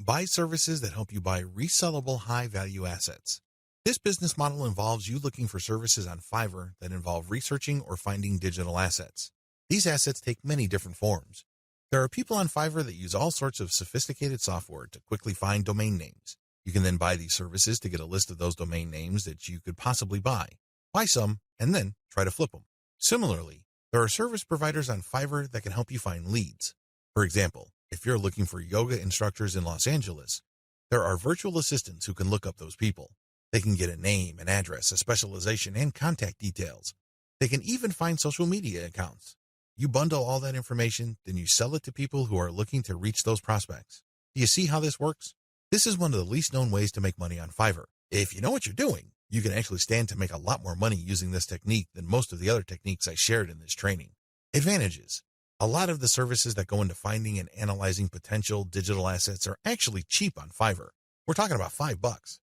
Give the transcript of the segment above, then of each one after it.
Buy services that help you buy resellable high-value assets. This business model involves you looking for services on Fiverr that involve researching or finding digital assets. These assets take many different forms. There are people on Fiverr that use all sorts of sophisticated software to quickly find domain names. You can then buy these services to get a list of those domain names that you could possibly buy. Buy some, and then try to flip them. Similarly, there are service providers on Fiverr that can help you find leads. For example, if you're looking for yoga instructors in Los Angeles, there are virtual assistants who can look up those people. They can get a name, an address, a specialization, and contact details. They can even find social media accounts. You bundle all that information, then you sell it to people who are looking to reach those prospects. Do you see how this works? This is one of the least known ways to make money on Fiverr. If you know what you're doing, you can actually stand to make a lot more money using this technique than most of the other techniques I shared in this training. Advantages. A lot of the services that go into finding and analyzing potential digital assets are actually cheap on Fiverr. We're talking about $5.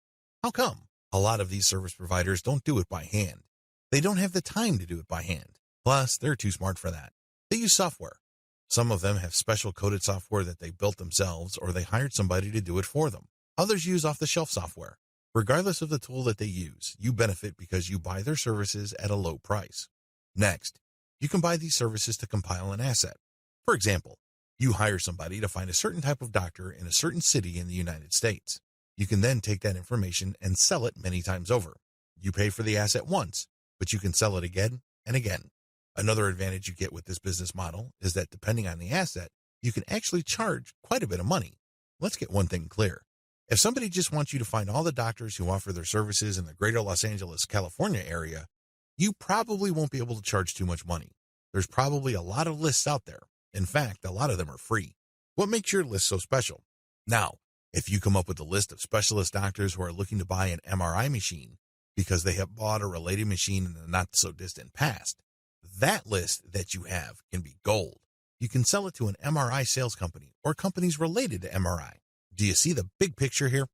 How come? A lot of these service providers don't do it by hand. They don't have the time to do it by hand. Plus, they're too smart for that. They use software. Some of them have special coded software that they built themselves or they hired somebody to do it for them. Others use off-the-shelf software. Regardless of the tool that they use, you benefit because you buy their services at a low price. Next, you can buy these services to compile an asset. For example, you hire somebody to find a certain type of doctor in a certain city in the United States. You can then take that information and sell it many times over. You pay for the asset once, but you can sell it again and again. Another advantage you get with this business model is that depending on the asset, you can actually charge quite a bit of money. Let's get one thing clear. If somebody just wants you to find all the doctors who offer their services in the greater Los Angeles, California area, you probably won't be able to charge too much money. There's probably a lot of lists out there. In fact, a lot of them are free. What makes your list so special? Now, if you come up with a list of specialist doctors who are looking to buy an MRI machine because they have bought a related machine in the not-so-distant past, that list that you have can be gold. You can sell it to an MRI sales company or companies related to MRI. Do you see the big picture here?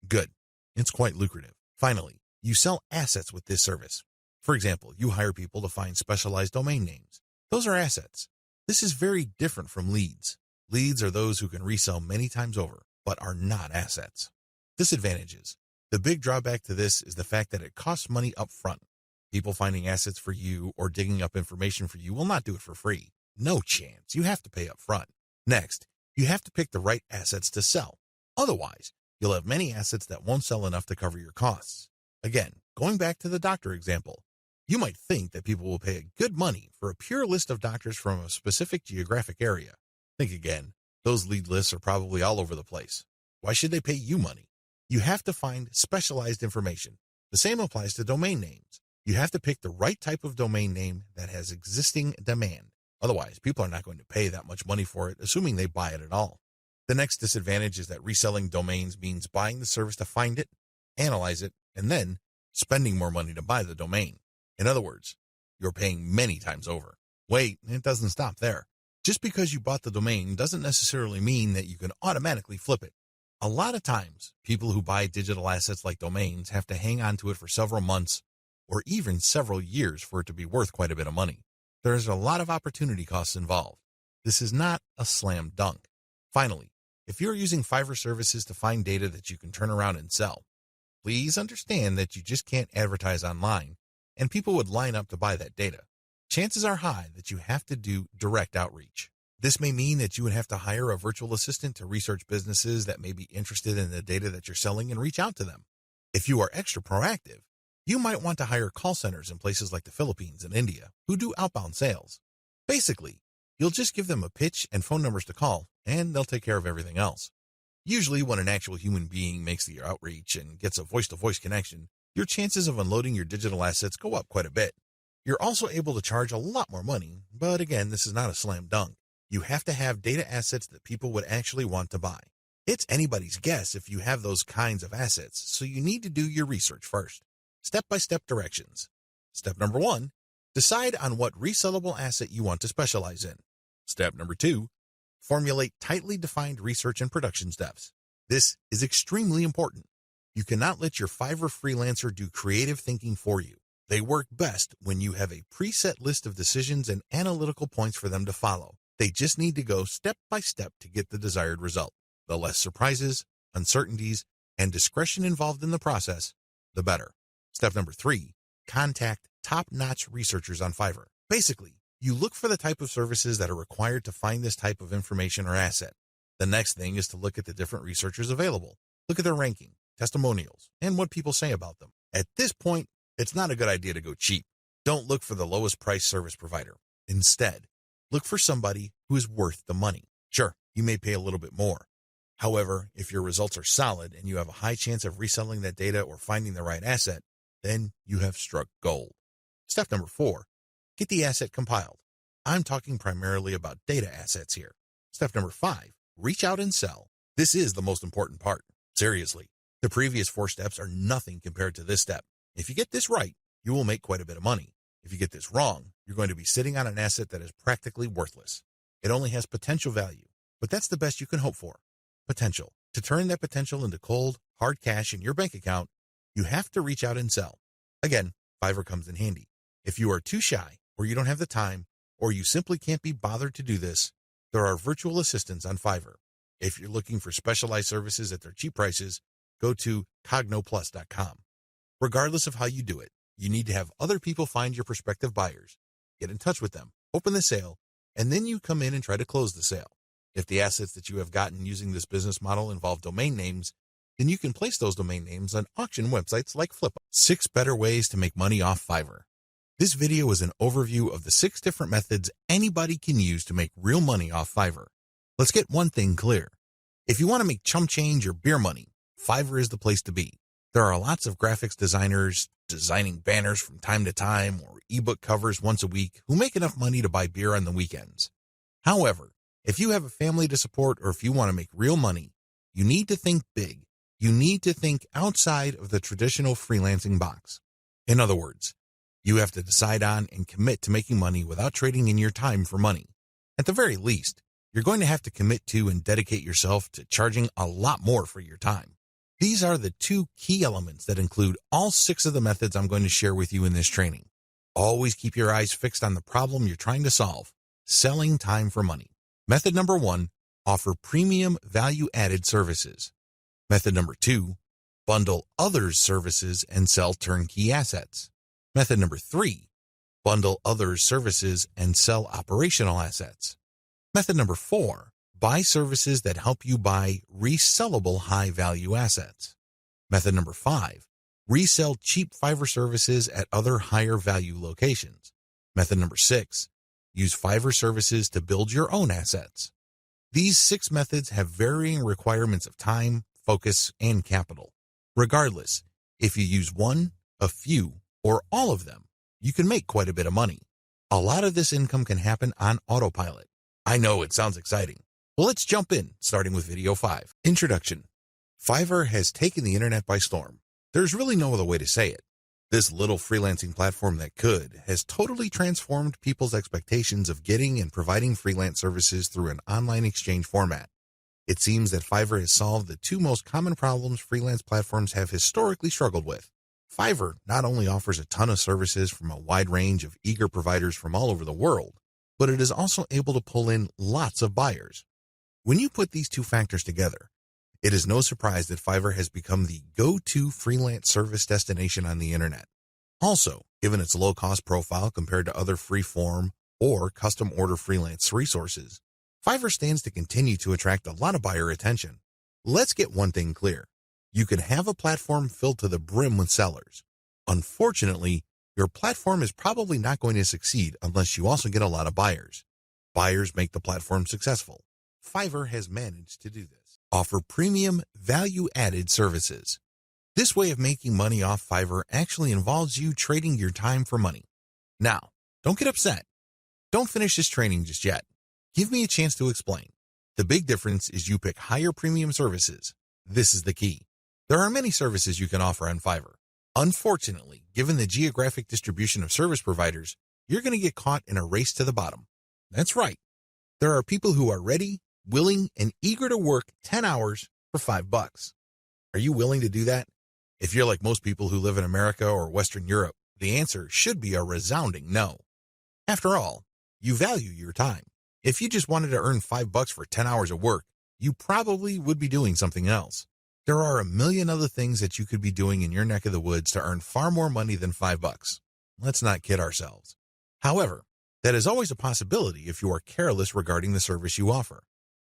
Good. It's quite lucrative. Finally, you sell assets with this service. For example, you hire people to find specialized domain names. Those are assets. This is very different from leads. Leads are those who can resell many times over, but are not assets. Disadvantages. The big drawback to this is the fact that it costs money up front. People finding assets for you or digging up information for you will not do it for free. No chance. You have to pay up front. Next, you have to pick the right assets to sell. Otherwise, you'll have many assets that won't sell enough to cover your costs. Again, going back to the doctor example, you might think that people will pay good money for a pure list of doctors from a specific geographic area. Think again. Those lead lists are probably all over the place. Why should they pay you money? You have to find specialized information. The same applies to domain names. You have to pick the right type of domain name that has existing demand. Otherwise, people are not going to pay that much money for it, assuming they buy it at all. The next disadvantage is that reselling domains means buying the service to find it, analyze it, and then spending more money to buy the domain. In other words, you're paying many times over. Wait, it doesn't stop there. Just because you bought the domain doesn't necessarily mean that you can automatically flip it. A lot of times, people who buy digital assets like domains have to hang on to it for several months or even several years for it to be worth quite a bit of money. There's a lot of opportunity costs involved. This is not a slam dunk. Finally, if you're using Fiverr services to find data that you can turn around and sell, please understand that you just can't advertise online and people would line up to buy that data. Chances are high that you have to do direct outreach. This may mean that you would have to hire a virtual assistant to research businesses that may be interested in the data that you're selling and reach out to them. If you are extra proactive, you might want to hire call centers in places like the Philippines and India who do outbound sales. Basically, you'll just give them a pitch and phone numbers to call, and they'll take care of everything else. Usually, when an actual human being makes the outreach and gets a voice-to-voice connection, your chances of unloading your digital assets go up quite a bit. You're also able to charge a lot more money, but again, this is not a slam dunk. You have to have data assets that people would actually want to buy. It's anybody's guess if you have those kinds of assets, so you need to do your research first. Step-by-step directions. Step number 1, decide on what resellable asset you want to specialize in. Step number 2, formulate tightly defined research and production steps. This is extremely important. You cannot let your Fiverr freelancer do creative thinking for you. They work best when you have a preset list of decisions and analytical points for them to follow. They just need to go step by step to get the desired result. The less surprises, uncertainties, and discretion involved in the process, the better. Step number 3, contact top-notch researchers on Fiverr. Basically, you look for the type of services that are required to find this type of information or asset. The next thing is to look at the different researchers available. Look at their ranking, testimonials, and what people say about them. At this point, it's not a good idea to go cheap. Don't look for the lowest price service provider. Instead, look for somebody who is worth the money. Sure, you may pay a little bit more. However, if your results are solid and you have a high chance of reselling that data or finding the right asset, then you have struck gold. Step number 4, get the asset compiled. I'm talking primarily about data assets here. Step number 5, reach out and sell. This is the most important part. Seriously, the previous 4 steps are nothing compared to this step. If you get this right, you will make quite a bit of money. If you get this wrong, you're going to be sitting on an asset that is practically worthless. It only has potential value, but that's the best you can hope for. Potential. To turn that potential into cold, hard cash in your bank account, you have to reach out and sell. Again, Fiverr comes in handy. If you are too shy, or you don't have the time, or you simply can't be bothered to do this, there are virtual assistants on Fiverr. If you're looking for specialized services at their cheap prices, go to cognoplus.com. Regardless of how you do it, you need to have other people find your prospective buyers, get in touch with them, open the sale, and then you come in and try to close the sale. If the assets that you have gotten using this business model involve domain names, then you can place those domain names on auction websites like Flippa. 6 better ways to make money off Fiverr. This video is an overview of the 6 different methods anybody can use to make real money off Fiverr. Let's get one thing clear. If you want to make chump change or beer money, Fiverr is the place to be. There are lots of graphics designers designing banners from time to time or ebook covers once a week who make enough money to buy beer on the weekends. However, if you have a family to support or if you want to make real money, you need to think big. You need to think outside of the traditional freelancing box. In other words, you have to decide on and commit to making money without trading in your time for money. At the very least, you're going to have to commit to and dedicate yourself to charging a lot more for your time. These are the 2 key elements that include all 6 of the methods I'm going to share with you in this training. Always keep your eyes fixed on the problem you're trying to solve, selling time for money. Method number 1, offer premium value-added services. Method number 2, bundle others' services and sell turnkey assets. Method number 3, bundle others' services and sell operational assets. Method number 4, buy services that help you buy resellable high-value assets. Method number 5, resell cheap Fiverr services at other higher-value locations. Method number 6, use Fiverr services to build your own assets. These 6 methods have varying requirements of time, focus, and capital. Regardless, if you use one, a few, or all of them, you can make quite a bit of money. A lot of this income can happen on autopilot. I know it sounds exciting. Well, let's jump in, starting with video 5. Introduction. Fiverr has taken the internet by storm. There's really no other way to say it. This little freelancing platform that could has totally transformed people's expectations of getting and providing freelance services through an online exchange format. It seems that Fiverr has solved the 2 most common problems freelance platforms have historically struggled with. Fiverr not only offers a ton of services from a wide range of eager providers from all over the world, but it is also able to pull in lots of buyers. When you put these 2 factors together, it is no surprise that Fiverr has become the go-to freelance service destination on the internet. Also, given its low-cost profile compared to other free-form or custom-order freelance resources, Fiverr stands to continue to attract a lot of buyer attention. Let's get one thing clear. You can have a platform filled to the brim with sellers. Unfortunately, your platform is probably not going to succeed unless you also get a lot of buyers. Buyers make the platform successful. Fiverr has managed to do this. Offer premium, value-added services. This way of making money off Fiverr actually involves you trading your time for money. Now, don't get upset. Don't finish this training just yet. Give me a chance to explain. The big difference is you pick higher premium services. This is the key. There are many services you can offer on Fiverr. Unfortunately, given the geographic distribution of service providers, you're going to get caught in a race to the bottom. That's right. There are people who are ready, willing, and eager to work 10 hours for $5. Are you willing to do that? If you're like most people who live in America or Western Europe, the answer should be a resounding no. After all, you value your time. If you just wanted to earn $5 for 10 hours of work, you probably would be doing something else. There are a million other things that you could be doing in your neck of the woods to earn far more money than $5. Let's not kid ourselves. However, that is always a possibility if you are careless regarding the service you offer.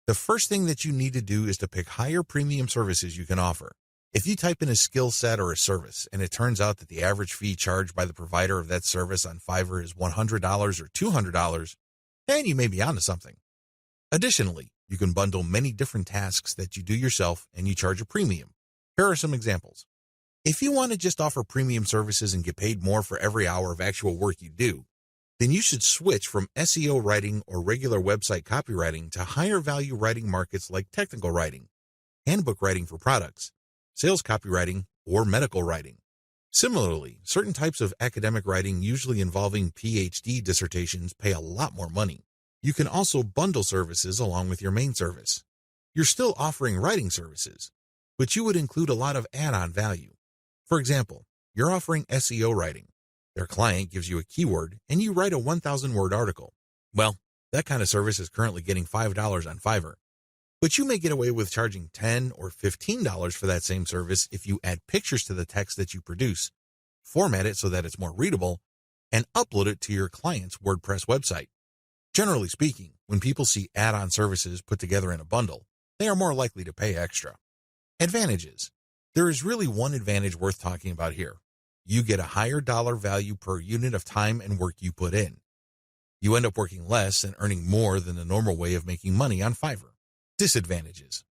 The first thing that you need to do is to pick higher premium services you can offer. If you type in a skill set or a service, and it turns out that the average fee charged by the provider of that service on Fiverr is $100 or $200, then you may be onto something. Additionally, you can bundle many different tasks that you do yourself and you charge a premium. Here are some examples. If you want to just offer premium services and get paid more for every hour of actual work you do, then you should switch from SEO writing or regular website copywriting to higher value writing markets like technical writing, handbook writing for products, sales copywriting, or medical writing. Similarly, certain types of academic writing, usually involving PhD dissertations, pay a lot more money. You can also bundle services along with your main service. You're still offering writing services, but you would include a lot of add-on value. For example, you're offering SEO writing. Their client gives you a keyword and you write a 1,000-word article. Well, that kind of service is currently getting $5 on Fiverr. But you may get away with charging $10 or $15 for that same service if you add pictures to the text that you produce, format it so that it's more readable, and upload it to your client's WordPress website. Generally speaking, when people see add-on services put together in a bundle, they are more likely to pay extra. Advantages. There is really one advantage worth talking about here. You get a higher dollar value per unit of time and work you put in. You end up working less and earning more than the normal way of making money on Fiverr. Disadvantages.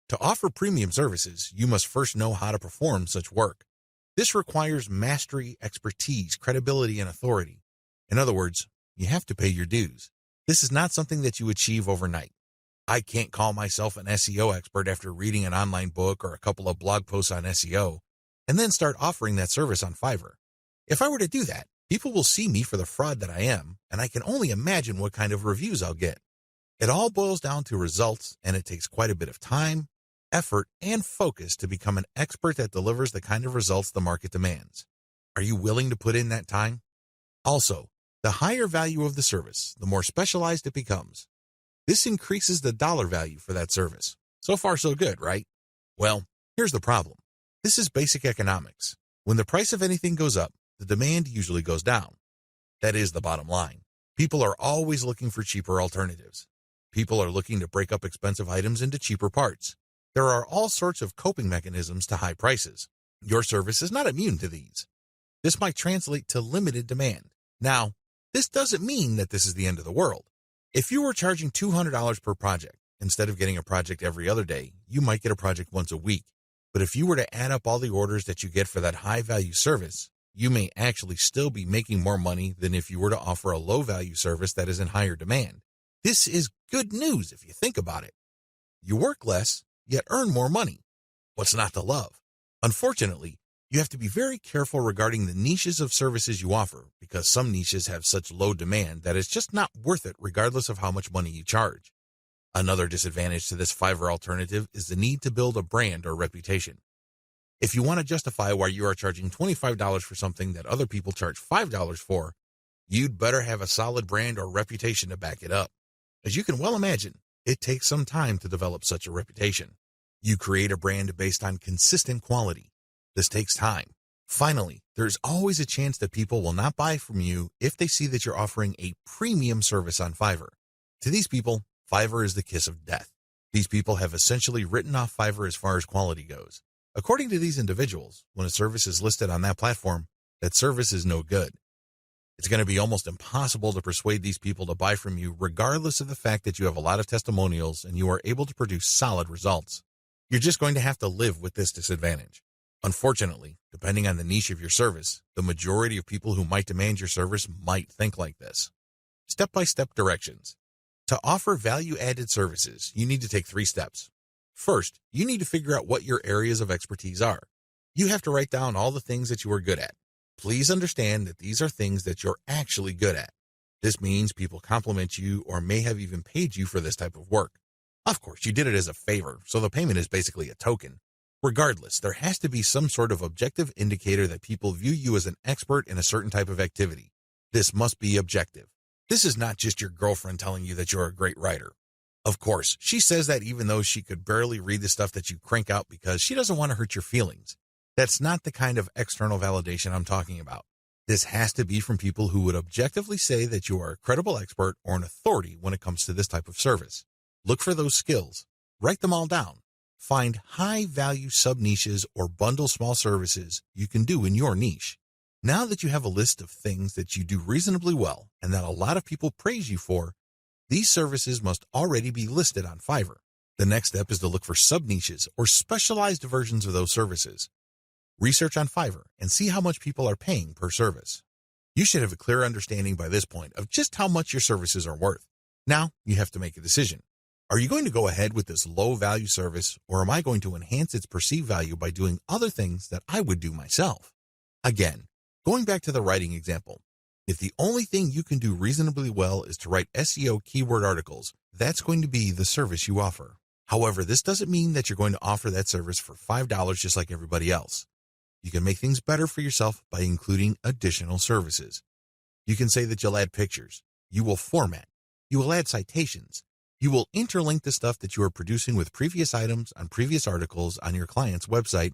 To offer premium services, you must first know how to perform such work. This requires mastery, expertise, credibility, and authority. In other words, you have to pay your dues. This is not something that you achieve overnight. I can't call myself an SEO expert after reading an online book or a couple of blog posts on SEO and then start offering that service on Fiverr. If I were to do that, people will see me for the fraud that I am, and I can only imagine what kind of reviews I'll get. It all boils down to results, and it takes quite a bit of time, effort, and focus to become an expert that delivers the kind of results the market demands. Are you willing to put in that time? Also, the higher value of the service, the more specialized it becomes. This increases the dollar value for that service. So far, so good, right? Well, here's the problem. This is basic economics. When the price of anything goes up, the demand usually goes down. That is the bottom line. People are always looking for cheaper alternatives. People are looking to break up expensive items into cheaper parts. There are all sorts of coping mechanisms to high prices. Your service is not immune to these. This might translate to limited demand. Now, this doesn't mean that this is the end of the world. If you were charging $200 per project, instead of getting a project every other day, you might get a project once a week. But if you were to add up all the orders that you get for that high-value service, you may actually still be making more money than if you were to offer a low-value service that is in higher demand. This is good news if you think about it. You work less, yet earn more money. What's not to love? Unfortunately, you have to be very careful regarding the niches of services you offer because some niches have such low demand that it's just not worth it regardless of how much money you charge. Another disadvantage to this Fiverr alternative is the need to build a brand or reputation. If you want to justify why you are charging $25 for something that other people charge $5 for, you'd better have a solid brand or reputation to back it up. As you can well imagine, it takes some time to develop such a reputation. You create a brand based on consistent quality. This takes time. Finally, there's always a chance that people will not buy from you if they see that you're offering a premium service on Fiverr. To these people, Fiverr is the kiss of death. These people have essentially written off Fiverr as far as quality goes. According to these individuals, when a service is listed on that platform, that service is no good. It's going to be almost impossible to persuade these people to buy from you regardless of the fact that you have a lot of testimonials and you are able to produce solid results. You're just going to have to live with this disadvantage. Unfortunately, depending on the niche of your service, the majority of people who might demand your service might think like this. Step-by-step directions. To offer value-added services, you need to take 3 steps. First, you need to figure out what your areas of expertise are. You have to write down all the things that you are good at. Please understand that these are things that you're actually good at. This means people compliment you or may have even paid you for this type of work. Of course, you did it as a favor, so the payment is basically a token. Regardless, there has to be some sort of objective indicator that people view you as an expert in a certain type of activity. This must be objective. This is not just your girlfriend telling you that you're a great writer. Of course, she says that even though she could barely read the stuff that you crank out because she doesn't want to hurt your feelings. That's not the kind of external validation I'm talking about. This has to be from people who would objectively say that you are a credible expert or an authority when it comes to this type of service. Look for those skills. Write them all down. Find high-value sub-niches or bundle small services you can do in your niche. Now that you have a list of things that you do reasonably well and that a lot of people praise you for, these services must already be listed on Fiverr. The next step is to look for sub-niches or specialized versions of those services. Research on Fiverr and see how much people are paying per service. You should have a clear understanding by this point of just how much your services are worth. Now, you have to make a decision. Are you going to go ahead with this low-value service, or am I going to enhance its perceived value by doing other things that I would do myself? Again, going back to the writing example, if the only thing you can do reasonably well is to write SEO keyword articles, that's going to be the service you offer. However, this doesn't mean that you're going to offer that service for $5 just like everybody else. You can make things better for yourself by including additional services. You can say that you'll add pictures, you will format, you will add citations, you will interlink the stuff that you are producing with previous items on previous articles on your client's website,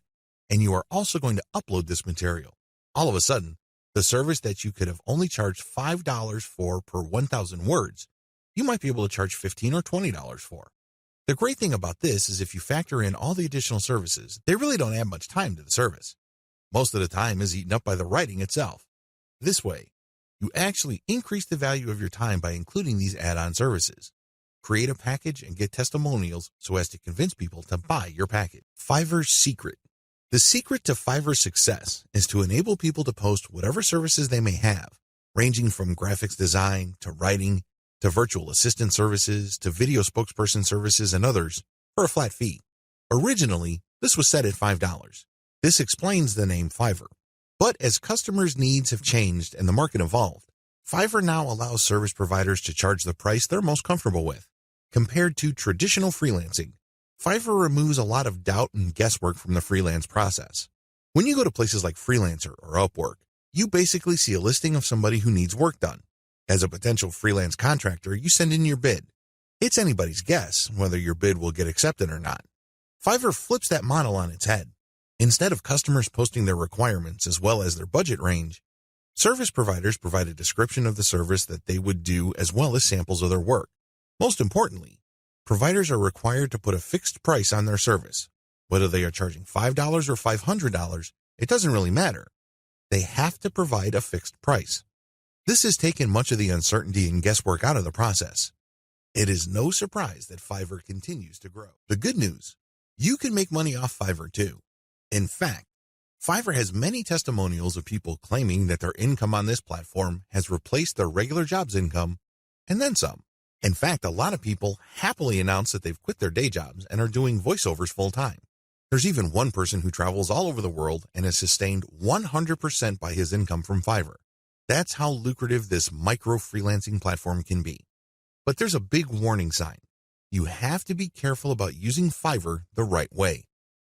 and you are also going to upload this material. All of a sudden, the service that you could have only charged $5 for per 1,000 words, you might be able to charge $15 or $20 for. The great thing about this is if you factor in all the additional services, they really don't add much time to the service. Most of the time is eaten up by the writing itself. This way, you actually increase the value of your time by including these add-on services. Create a package and get testimonials so as to convince people to buy your package. Fiverr's secret. The secret to Fiverr's success is to enable people to post whatever services they may have, ranging from graphics design to writing to virtual assistant services to video spokesperson services and others for a flat fee. Originally, this was set at $5. This explains the name Fiverr. But as customers' needs have changed and the market evolved, Fiverr now allows service providers to charge the price they're most comfortable with. Compared to traditional freelancing, Fiverr removes a lot of doubt and guesswork from the freelance process. When you go to places like Freelancer or Upwork, you basically see a listing of somebody who needs work done. As a potential freelance contractor, you send in your bid. It's anybody's guess whether your bid will get accepted or not. Fiverr flips that model on its head. Instead of customers posting their requirements as well as their budget range, service providers provide a description of the service that they would do as well as samples of their work. Most importantly, providers are required to put a fixed price on their service. Whether they are charging $5 or $500, it doesn't really matter. They have to provide a fixed price. This has taken much of the uncertainty and guesswork out of the process. It is no surprise that Fiverr continues to grow. The good news, you can make money off Fiverr too. In fact, Fiverr has many testimonials of people claiming that their income on this platform has replaced their regular job's income and then some. In fact, a lot of people happily announce that they've quit their day jobs and are doing voiceovers full-time. There's even one person who travels all over the world and is sustained 100% by his income from Fiverr. That's how lucrative this micro-freelancing platform can be. But there's a big warning sign. You have to be careful about using Fiverr the right way.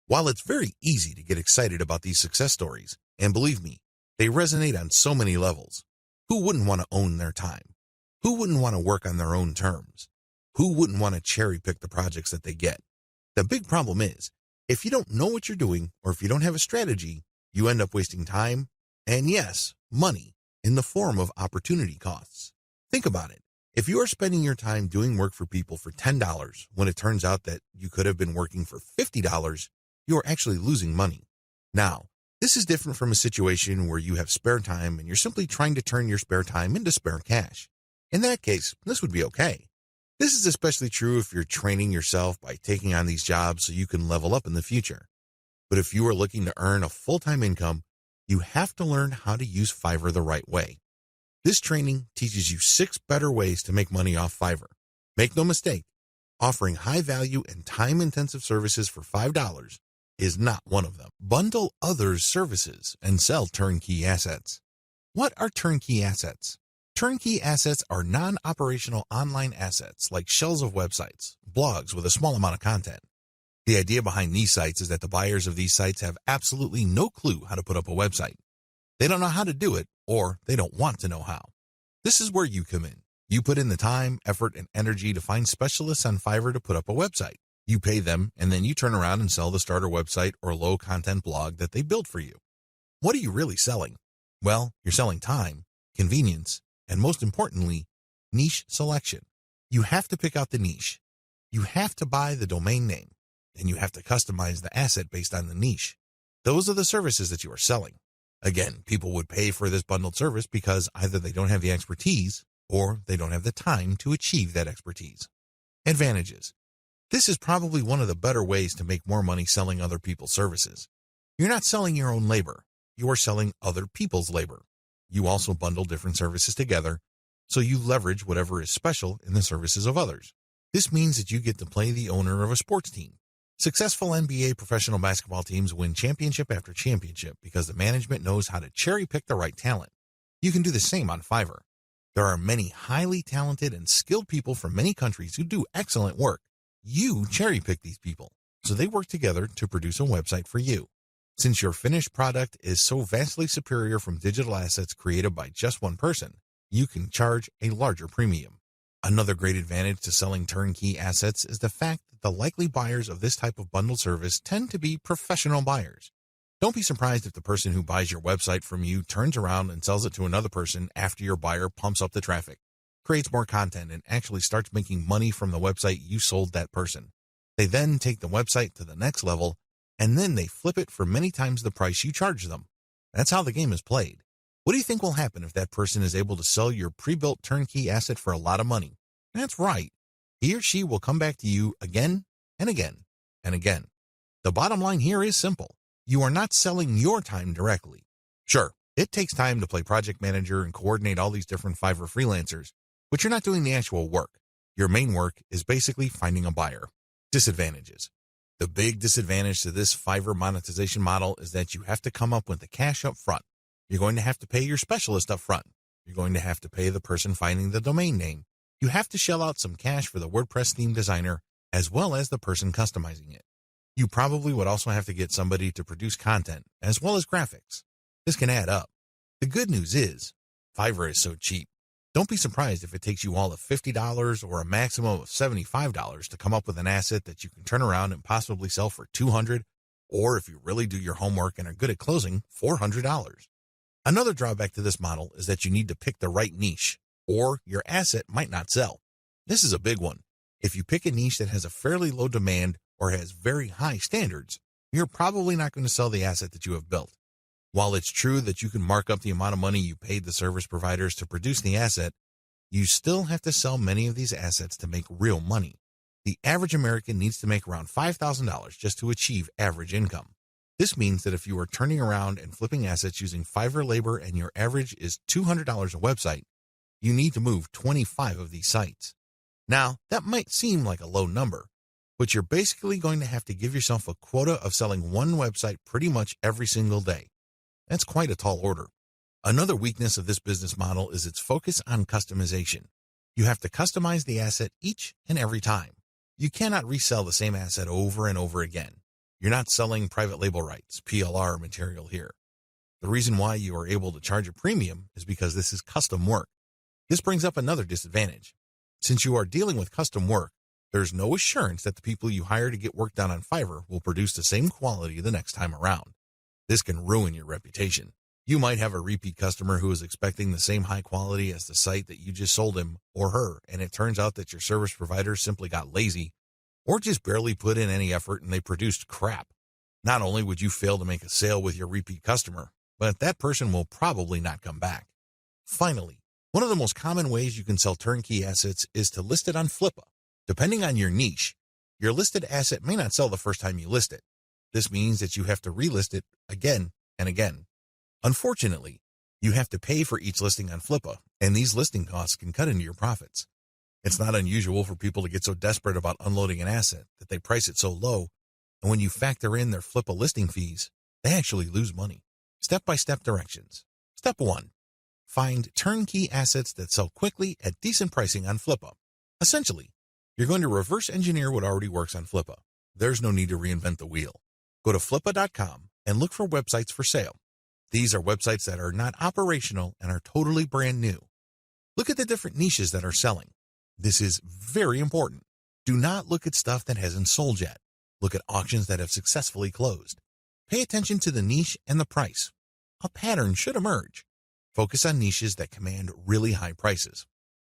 While it's very easy to get excited about these success stories, and believe me, they resonate on so many levels. Who wouldn't want to own their time? Who wouldn't want to work on their own terms? Who wouldn't want to cherry pick the projects that they get? The big problem is, if you don't know what you're doing or if you don't have a strategy, you end up wasting time and, yes, money in the form of opportunity costs. Think about it. If you are spending your time doing work for people for $10 when it turns out that you could have been working for $50, you are actually losing money. Now, this is different from a situation where you have spare time and you're simply trying to turn your spare time into spare cash. In that case, this would be okay. This is especially true if you're training yourself by taking on these jobs so you can level up in the future. But if you are looking to earn a full-time income, you have to learn how to use Fiverr the right way. This training teaches you 6 better ways to make money off Fiverr. Make no mistake, offering high-value and time-intensive services for $5 is not one of them. Bundle others' services and sell turnkey assets. What are turnkey assets? Turnkey assets are non-operational online assets like shells of websites, blogs with a small amount of content. The idea behind these sites is that the buyers of these sites have absolutely no clue how to put up a website. They don't know how to do it, or they don't want to know how. This is where you come in. You put in the time, effort, and energy to find specialists on Fiverr to put up a website. You pay them, and then you turn around and sell the starter website or low-content blog that they built for you. What are you really selling? Well, you're selling time, convenience, and most importantly, niche selection. You have to pick out the niche. You have to buy the domain name, and you have to customize the asset based on the niche. Those are the services that you are selling. Again, people would pay for this bundled service because either they don't have the expertise or they don't have the time to achieve that expertise. Advantages. This is probably one of the better ways to make more money selling other people's services. You're not selling your own labor. You are selling other people's labor. You also bundle different services together, so you leverage whatever is special in the services of others. This means that you get to play the owner of a sports team. Successful NBA professional basketball teams win championship after championship because the management knows how to cherry-pick the right talent. You can do the same on Fiverr. There are many highly talented and skilled people from many countries who do excellent work. You cherry-pick these people, so they work together to produce a website for you. Since your finished product is so vastly superior from digital assets created by just one person, you can charge a larger premium. Another great advantage to selling turnkey assets is the fact that the likely buyers of this type of bundled service tend to be professional buyers. Don't be surprised if the person who buys your website from you turns around and sells it to another person after your buyer pumps up the traffic, creates more content, and actually starts making money from the website you sold that person. They then take the website to the next level, and then they flip it for many times the price you charge them. That's how the game is played. What do you think will happen if that person is able to sell your pre-built turnkey asset for a lot of money? That's right. He or she will come back to you again and again and again. The bottom line here is simple. You are not selling your time directly. Sure, it takes time to play project manager and coordinate all these different Fiverr freelancers, but you're not doing the actual work. Your main work is basically finding a buyer. Disadvantages. The big disadvantage to this Fiverr monetization model is that you have to come up with the cash up front. You're going to have to pay your specialist up front. You're going to have to pay the person finding the domain name. You have to shell out some cash for the WordPress theme designer as well as the person customizing it. You probably would also have to get somebody to produce content as well as graphics. This can add up. The good news is, Fiverr is so cheap. Don't be surprised if it takes you all of $50 or a maximum of $75 to come up with an asset that you can turn around and possibly sell for $200, or if you really do your homework and are good at closing, $400. Another drawback to this model is that you need to pick the right niche, or your asset might not sell. This is a big one. If you pick a niche that has a fairly low demand or has very high standards, you're probably not going to sell the asset that you have built. While it's true that you can mark up the amount of money you paid the service providers to produce the asset, you still have to sell many of these assets to make real money. The average American needs to make around $5,000 just to achieve average income. This means that if you are turning around and flipping assets using Fiverr labor and your average is $200 a website, you need to move 25 of these sites. Now, that might seem like a low number, but you're basically going to have to give yourself a quota of selling one website pretty much every single day. That's quite a tall order. Another weakness of this business model is its focus on customization. You have to customize the asset each and every time. You cannot resell the same asset over and over again. You're not selling private label rights, PLR material here. The reason why you are able to charge a premium is because this is custom work. This brings up another disadvantage. Since you are dealing with custom work, there's no assurance that the people you hire to get work done on Fiverr will produce the same quality the next time around. This can ruin your reputation. You might have a repeat customer who is expecting the same high quality as the site that you just sold him or her, and it turns out that your service provider simply got lazy or just barely put in any effort and they produced crap. Not only would you fail to make a sale with your repeat customer, but that person will probably not come back. Finally, one of the most common ways you can sell turnkey assets is to list it on Flippa. Depending on your niche, your listed asset may not sell the first time you list it. This means that you have to relist it again and again. Unfortunately, you have to pay for each listing on Flippa, and these listing costs can cut into your profits. It's not unusual for people to get so desperate about unloading an asset that they price it so low, and when you factor in their Flippa listing fees, they actually lose money. Step-by-step directions. Step 1. Find turnkey assets that sell quickly at decent pricing on Flippa. Essentially, you're going to reverse engineer what already works on Flippa. There's no need to reinvent the wheel. Go to flippa.com and look for websites for sale. These are websites that are not operational and are totally brand new. Look at the different niches that are selling. This is very important. Do not look at stuff that hasn't sold yet. Look at auctions that have successfully closed. Pay attention to the niche and the price. A pattern should emerge. Focus on niches that command really high prices.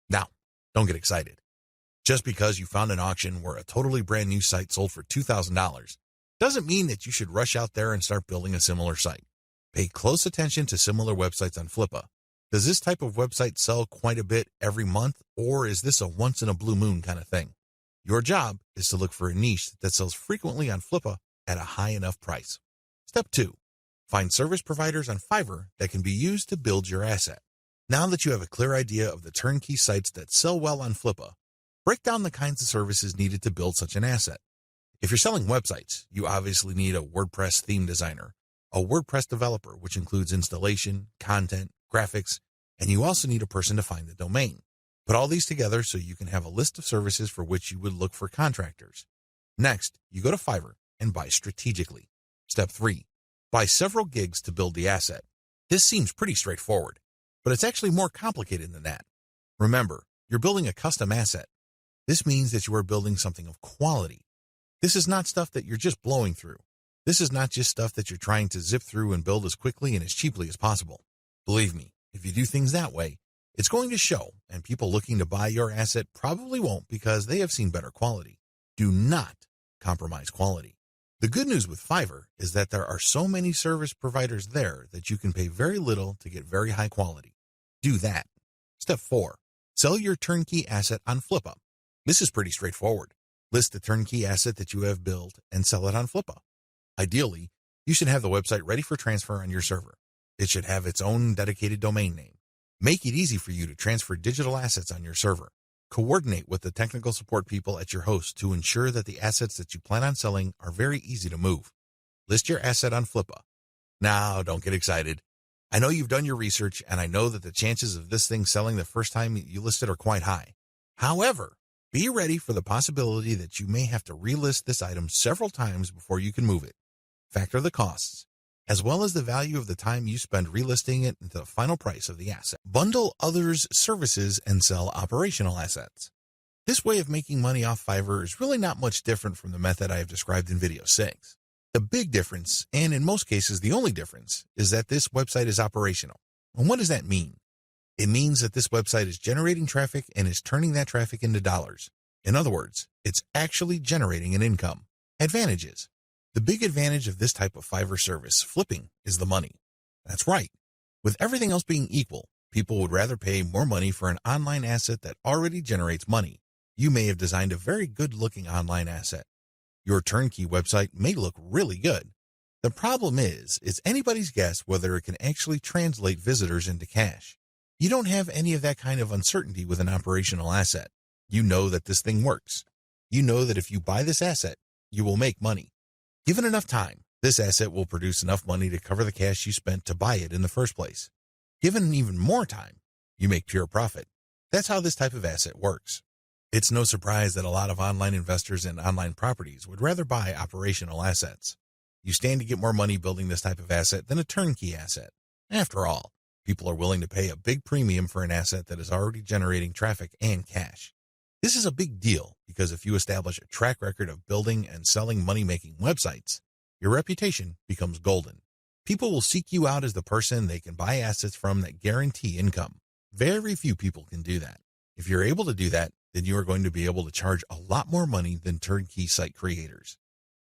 Now, don't get excited. Just because you found an auction where a totally brand new site sold for $2,000 doesn't mean that you should rush out there and start building a similar site. Pay close attention to similar websites on Flippa. Does this type of website sell quite a bit every month, or is this a once-in-a-blue-moon kind of thing? Your job is to look for a niche that sells frequently on Flippa at a high enough price. Step 2. Find service providers on Fiverr that can be used to build your asset. Now that you have a clear idea of the turnkey sites that sell well on Flippa, break down the kinds of services needed to build such an asset. If you're selling websites, you obviously need a WordPress theme designer, a WordPress developer, which includes installation, content, graphics, and you also need a person to find the domain. Put all these together so you can have a list of services for which you would look for contractors. Next, you go to Fiverr and buy strategically. Step 3. Buy several gigs to build the asset. This seems pretty straightforward, but it's actually more complicated than that. Remember, you're building a custom asset. This means that you are building something of quality. This is not stuff that you're just blowing through. This is not just stuff that you're trying to zip through and build as quickly and as cheaply as possible. Believe me, if you do things that way, it's going to show, and people looking to buy your asset probably won't because they have seen better quality. Do not compromise quality. The good news with Fiverr is that there are so many service providers there that you can pay very little to get very high quality. Do that. Step 4. Sell your turnkey asset on Flippa. This is pretty straightforward. List the turnkey asset that you have built and sell it on Flippa. Ideally, you should have the website ready for transfer on your server. It should have its own dedicated domain name. Make it easy for you to transfer digital assets on your server. Coordinate with the technical support people at your host to ensure that the assets that you plan on selling are very easy to move. List your asset on Flippa. Now, don't get excited. I know you've done your research, and I know that the chances of this thing selling the first time you list it are quite high. However, be ready for the possibility that you may have to relist this item several times before you can move it. Factor the costs, as well as the value of the time you spend relisting it into the final price of the asset. Bundle others' services and sell operational assets. This way of making money off Fiverr is really not much different from the method I have described in video 6. The big difference, and in most cases the only difference, is that this website is operational. And what does that mean? It means that this website is generating traffic and is turning that traffic into dollars. In other words, it's actually generating an income. Advantages. The big advantage of this type of Fiverr service, flipping, is the money. That's right. With everything else being equal, people would rather pay more money for an online asset that already generates money. You may have designed a very good-looking online asset. Your turnkey website may look really good. The problem is, it's anybody's guess whether it can actually translate visitors into cash. You don't have any of that kind of uncertainty with an operational asset. You know that this thing works. You know that if you buy this asset, you will make money. Given enough time, this asset will produce enough money to cover the cash you spent to buy it in the first place. Given even more time, you make pure profit. That's how this type of asset works. It's no surprise that a lot of online investors in online properties would rather buy operational assets. You stand to get more money building this type of asset than a turnkey asset. After all, people are willing to pay a big premium for an asset that is already generating traffic and cash. This is a big deal because if you establish a track record of building and selling money-making websites, your reputation becomes golden. People will seek you out as the person they can buy assets from that guarantee income. Very few people can do that. If you're able to do that, then you are going to be able to charge a lot more money than turnkey site creators.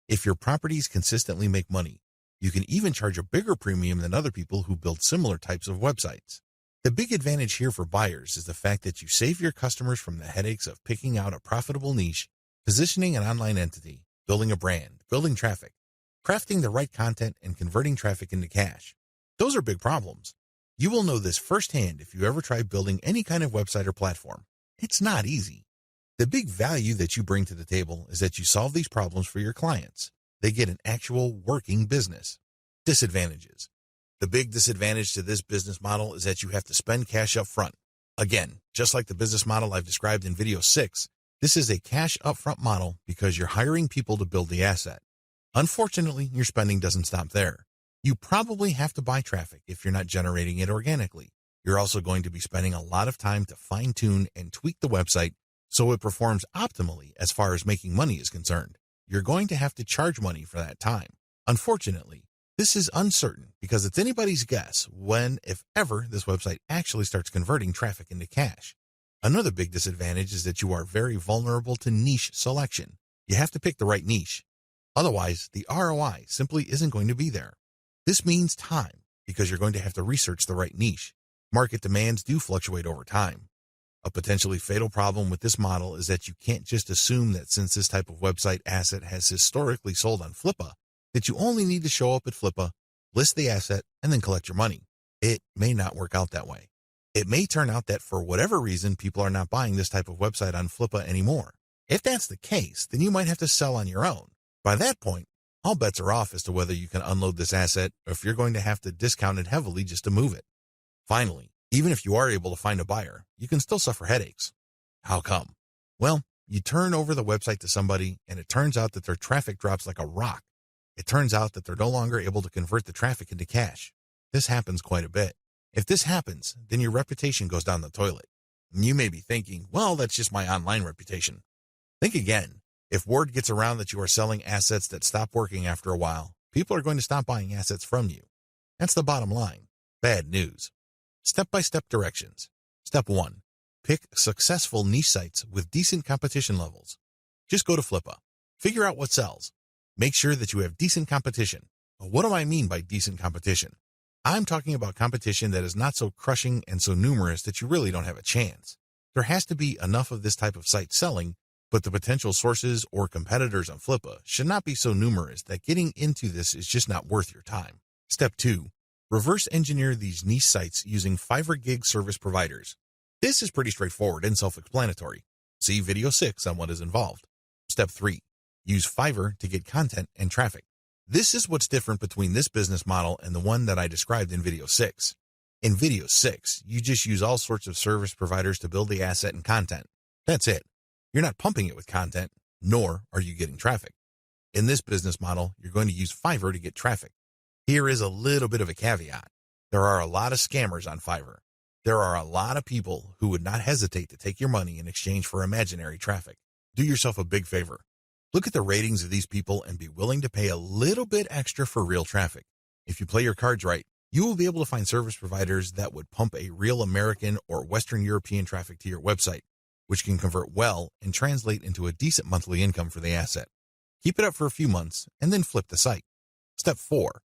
If your properties consistently make money, you can even charge a bigger premium than other people who build similar types of websites. The big advantage here for buyers is the fact that you save your customers from the headaches of picking out a profitable niche, positioning an online entity, building a brand, building traffic, crafting the right content, and converting traffic into cash. Those are big problems. You will know this firsthand if you ever try building any kind of website or platform. It's not easy. The big value that you bring to the table is that you solve these problems for your clients. They get an actual working business. Disadvantages. The big disadvantage to this business model is that you have to spend cash up front. Again, just like the business model I've described in video 6, this is a cash upfront model because you're hiring people to build the asset. Unfortunately, your spending doesn't stop there. You probably have to buy traffic if you're not generating it organically. You're also going to be spending a lot of time to fine-tune and tweak the website so it performs optimally as far as making money is concerned. You're going to have to charge money for that time. Unfortunately, this is uncertain because it's anybody's guess when, if ever, this website actually starts converting traffic into cash. Another big disadvantage is that you are very vulnerable to niche selection. You have to pick the right niche. Otherwise, the ROI simply isn't going to be there. This means time because you're going to have to research the right niche. Market demands do fluctuate over time. A potentially fatal problem with this model is that you can't just assume that since this type of website asset has historically sold on Flippa, that you only need to show up at Flippa, list the asset, and then collect your money. It may not work out that way. It may turn out that for whatever reason, people are not buying this type of website on Flippa anymore. If that's the case, then you might have to sell on your own. By that point, all bets are off as to whether you can unload this asset or if you're going to have to discount it heavily just to move it. Finally, even if you are able to find a buyer, you can still suffer headaches. How come? Well, you turn over the website to somebody and it turns out that their traffic drops like a rock. It turns out that they're no longer able to convert the traffic into cash. This happens quite a bit. If this happens, then your reputation goes down the toilet. And you may be thinking, well, that's just my online reputation. Think again. If word gets around that you are selling assets that stop working after a while, people are going to stop buying assets from you. That's the bottom line. Bad news. Step-by-step directions. Step 1. Pick successful niche sites with decent competition levels. Just go to Flippa. Figure out what sells. Make sure that you have decent competition. What do I mean by decent competition? I'm talking about competition that is not so crushing and so numerous that you really don't have a chance. There has to be enough of this type of site selling, but the potential sources or competitors on Flippa should not be so numerous that getting into this is just not worth your time. Step 2. Reverse engineer these niche sites using Fiverr gig service providers. This is pretty straightforward and self-explanatory. See video 6 on what is involved. Step 3. Use Fiverr to get content and traffic. This is what's different between this business model and the one that I described in video 6. In video 6, you just use all sorts of service providers to build the asset and content. That's it. You're not pumping it with content, nor are you getting traffic. In this business model, you're going to use Fiverr to get traffic. Here is a little bit of a caveat. There are a lot of scammers on Fiverr. There are a lot of people who would not hesitate to take your money in exchange for imaginary traffic. Do yourself a big favor. Look at the ratings of these people and be willing to pay a little bit extra for real traffic. If you play your cards right, you will be able to find service providers that would pump a real American or Western European traffic to your website, which can convert well and translate into a decent monthly income for the asset. Keep it up for a few months and then flip the site. Step 4.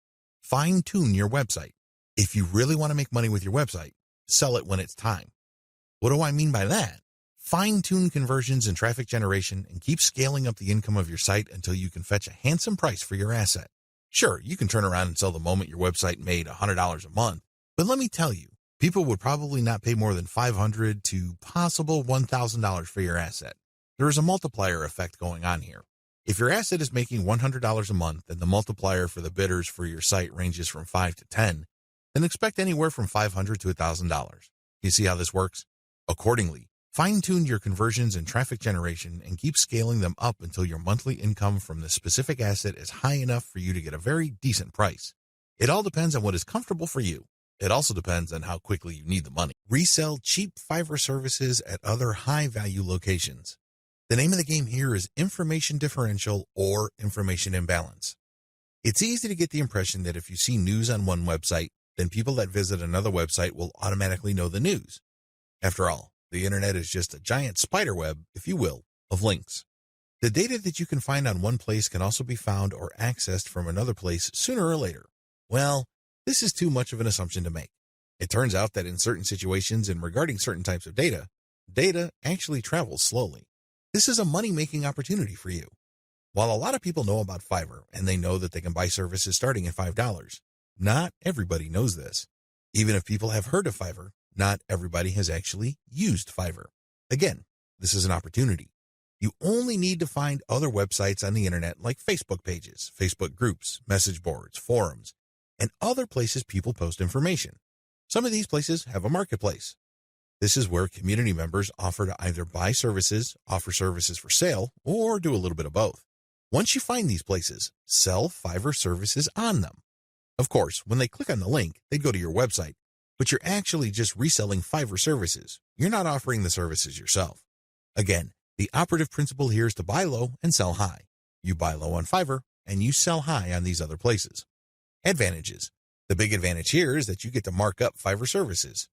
Fine-tune your website. If you really want to make money with your website, sell it when it's time. What do I mean by that? Fine-tune conversions and traffic generation and keep scaling up the income of your site until you can fetch a handsome price for your asset. Sure, you can turn around and sell the moment your website made $100 a month, but let me tell you, people would probably not pay more than $500 to possible $1,000 for your asset. There is a multiplier effect going on here. If your asset is making $100 a month and the multiplier for the bidders for your site ranges from 5 to 10, then expect anywhere from $500 to $1,000. You see how this works? Accordingly, fine-tune your conversions and traffic generation and keep scaling them up until your monthly income from the specific asset is high enough for you to get a very decent price. It all depends on what is comfortable for you. It also depends on how quickly you need the money. Resell cheap Fiverr services at other high-value locations. The name of the game here is information differential or information imbalance. It's easy to get the impression that if you see news on one website, then people that visit another website will automatically know the news. After all, the internet is just a giant spider web, if you will, of links. The data that you can find on one place can also be found or accessed from another place sooner or later. Well, this is too much of an assumption to make. It turns out that in certain situations and regarding certain types of data, data actually travels slowly. This is a money-making opportunity for you. While a lot of people know about Fiverr and they know that they can buy services starting at $5, not everybody knows this. Even if people have heard of Fiverr, not everybody has actually used Fiverr. Again, this is an opportunity. You only need to find other websites on the internet like Facebook pages, Facebook groups, message boards, forums, and other places people post information. Some of these places have a marketplace. This is where community members offer to either buy services, offer services for sale, or do a little bit of both. Once you find these places, sell Fiverr services on them. Of course, when they click on the link, they go to your website, but you're actually just reselling Fiverr services. You're not offering the services yourself. Again, the operative principle here is to buy low and sell high. You buy low on Fiverr, and you sell high on these other places. Advantages. The big advantage here is that you get to mark up Fiverr services.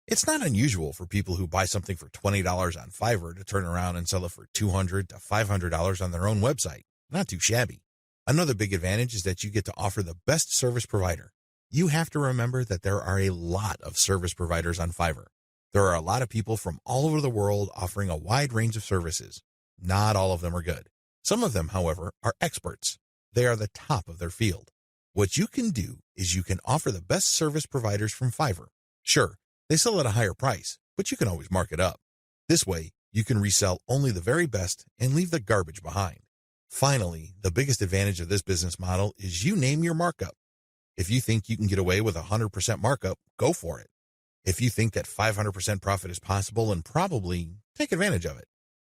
It's not unusual for people who buy something for $20 on Fiverr to turn around and sell it for $200 to $500 on their own website. Not too shabby. Another big advantage is that you get to offer the best service provider. You have to remember that there are a lot of service providers on Fiverr. There are a lot of people from all over the world offering a wide range of services. Not all of them are good. Some of them, however, are experts. They are the top of their field. What you can do is you can offer the best service providers from Fiverr. Sure, they sell at a higher price, but you can always mark it up. This way, you can resell only the very best and leave the garbage behind. Finally, the biggest advantage of this business model is you name your markup. If you think you can get away with 100% markup, go for it. If you think that 500% profit is possible, and probably take advantage of it.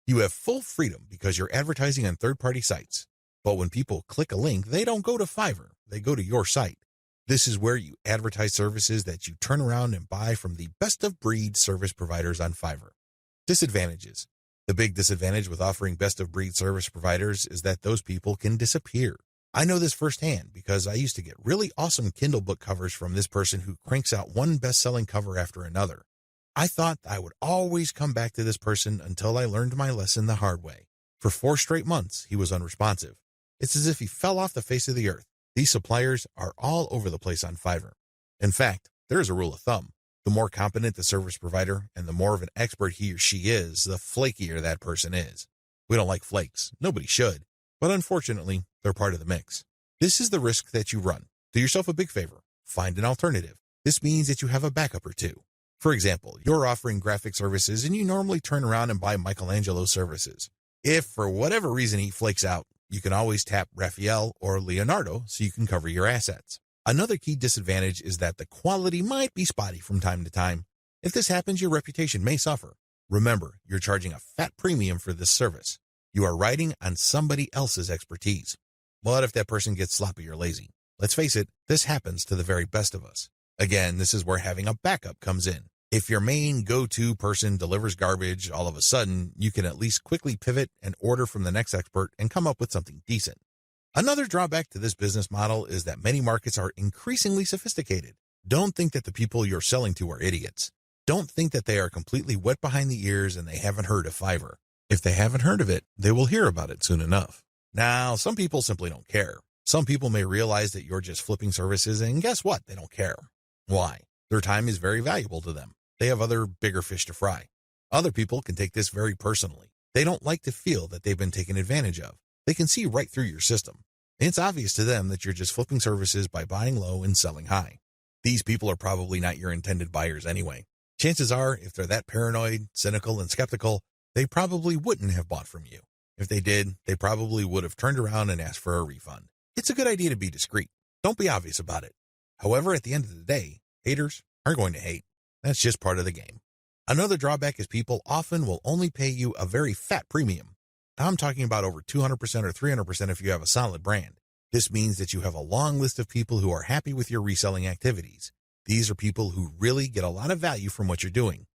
You have full freedom because you're advertising on third-party sites. But when people click a link, they don't go to Fiverr, they go to your site. This is where you advertise services that you turn around and buy from the best-of-breed service providers on Fiverr. Disadvantages. The big disadvantage with offering best-of-breed service providers is that those people can disappear. I know this firsthand because I used to get really awesome Kindle book covers from this person who cranks out one best-selling cover after another. I thought I would always come back to this person until I learned my lesson the hard way. For 4 straight months, he was unresponsive. It's as if he fell off the face of the earth. These suppliers are all over the place on Fiverr. In fact, there is a rule of thumb. The more competent the service provider and the more of an expert he or she is, the flakier that person is. We don't like flakes. Nobody should. But unfortunately, they're part of the mix. This is the risk that you run. Do yourself a big favor. Find an alternative. This means that you have a backup or two. For example, you're offering graphic services and you normally turn around and buy Michelangelo's services. If for whatever reason he flakes out, you can always tap Raphael or Leonardo so you can cover your assets. Another key disadvantage is that the quality might be spotty from time to time. If this happens, your reputation may suffer. Remember, you're charging a fat premium for this service. You are riding on somebody else's expertise. What if that person gets sloppy or lazy? Let's face it, this happens to the very best of us. Again, this is where having a backup comes in. If your main go-to person delivers garbage, all of a sudden, you can at least quickly pivot and order from the next expert and come up with something decent. Another drawback to this business model is that many markets are increasingly sophisticated. Don't think that the people you're selling to are idiots. Don't think that they are completely wet behind the ears and they haven't heard of Fiverr. If they haven't heard of it, they will hear about it soon enough. Now, some people simply don't care. Some people may realize that you're just flipping services, and guess what? They don't care. Why? Their time is very valuable to them. They have other bigger fish to fry. Other people can take this very personally. They don't like to feel that they've been taken advantage of. They can see right through your system. It's obvious to them that you're just flipping services by buying low and selling high. These people are probably not your intended buyers anyway. Chances are, if they're that paranoid, cynical, and skeptical, they probably wouldn't have bought from you. If they did, they probably would have turned around and asked for a refund. It's a good idea to be discreet. Don't be obvious about it. However, at the end of the day, haters are going to hate. That's just part of the game. Another drawback is people often will only pay you a very fat premium. Now I'm talking about over 200% or 300% if you have a solid brand. This means that you have a long list of people who are happy with your reselling activities. These are people who really get a lot of value from what you're doing.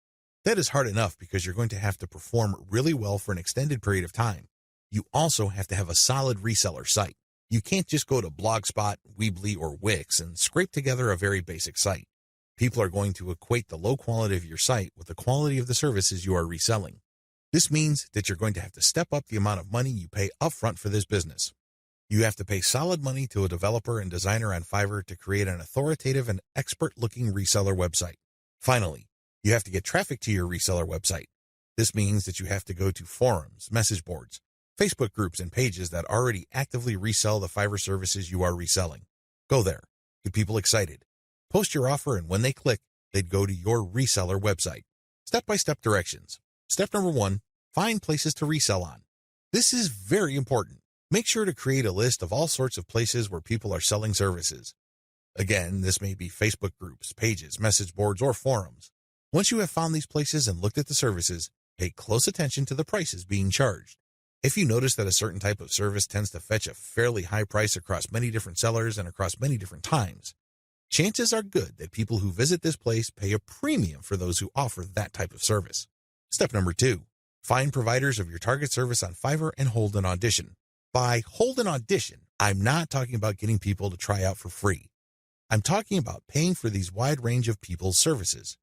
That is hard enough because you're going to have to perform really well for an extended period of time. You also have to have a solid reseller site. You can't just go to Blogspot, Weebly, or Wix and scrape together a very basic site. People are going to equate the low quality of your site with the quality of the services you are reselling. This means that you're going to have to step up the amount of money you pay upfront for this business. You have to pay solid money to a developer and designer on Fiverr to create an authoritative and expert-looking reseller website. Finally, you have to get traffic to your reseller website. This means that you have to go to forums, message boards, Facebook groups, and pages that already actively resell the Fiverr services you are reselling. Go there. Get people excited. Post your offer, and when they click, they'd go to your reseller website. Step-by-step directions. Step number 1, find places to resell on. This is very important. Make sure to create a list of all sorts of places where people are selling services. Again, this may be Facebook groups, pages, message boards, or forums. Once you have found these places and looked at the services, pay close attention to the prices being charged. If you notice that a certain type of service tends to fetch a fairly high price across many different sellers and across many different times, Chances are good that people who visit this place pay a premium for those who offer that type of service. Step number 2, find providers of your target service on Fiverr and hold an audition. By hold an audition, I'm not talking about getting people to try out for free. I'm talking about paying for these wide range of people's services.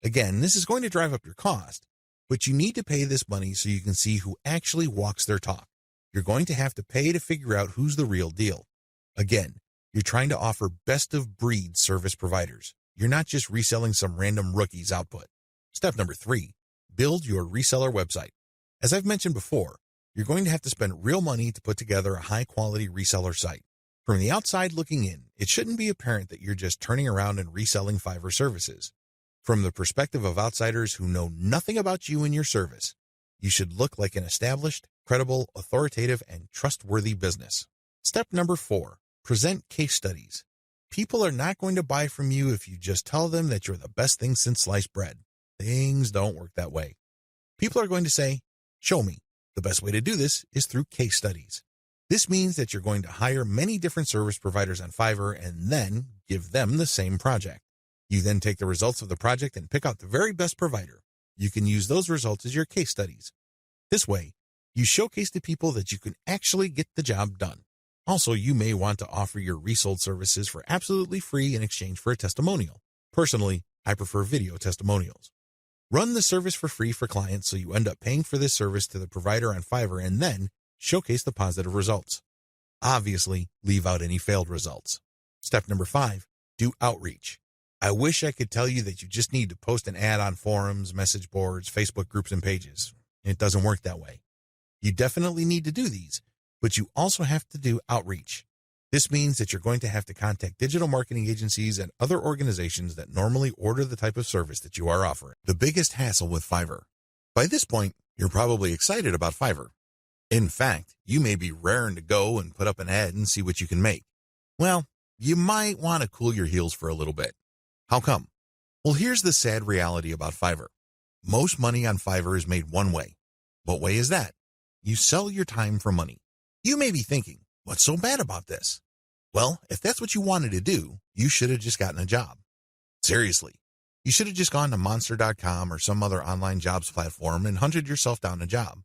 Again, this is going to drive up your cost, but you need to pay this money so you can see who actually walks their talk. You're going to have to pay to figure out who's the real deal. Again, you're trying to offer best-of-breed service providers. You're not just reselling some random rookie's output. Step number 3, build your reseller website. As I've mentioned before, you're going to have to spend real money to put together a high-quality reseller site. From the outside looking in, it shouldn't be apparent that you're just turning around and reselling Fiverr services. From the perspective of outsiders who know nothing about you and your service, you should look like an established, credible, authoritative, and trustworthy business. Step number 4, present case studies. People are not going to buy from you if you just tell them that you're the best thing since sliced bread. Things don't work that way. People are going to say, show me. The best way to do this is through case studies. This means that you're going to hire many different service providers on Fiverr and then give them the same project. You then take the results of the project and pick out the very best provider. You can use those results as your case studies. This way, you showcase to people that you can actually get the job done. Also, you may want to offer your resold services for absolutely free in exchange for a testimonial. Personally, I prefer video testimonials. Run the service for free for clients so you end up paying for this service to the provider on Fiverr and then showcase the positive results. Obviously, leave out any failed results. Step number 5, do outreach. I wish I could tell you that you just need to post an ad on forums, message boards, Facebook groups, and pages. It doesn't work that way. You definitely need to do these, but you also have to do outreach. This means that you're going to have to contact digital marketing agencies and other organizations that normally order the type of service that you are offering. The biggest hassle with Fiverr. By this point, you're probably excited about Fiverr. In fact, you may be raring to go and put up an ad and see what you can make. Well, you might want to cool your heels for a little bit. How come? Well, here's the sad reality about Fiverr. Most money on Fiverr is made one way. What way is that? You sell your time for money. You may be thinking, what's so bad about this? Well, if that's what you wanted to do, you should have just gotten a job. Seriously, you should have just gone to Monster.com or some other online jobs platform and hunted yourself down a job.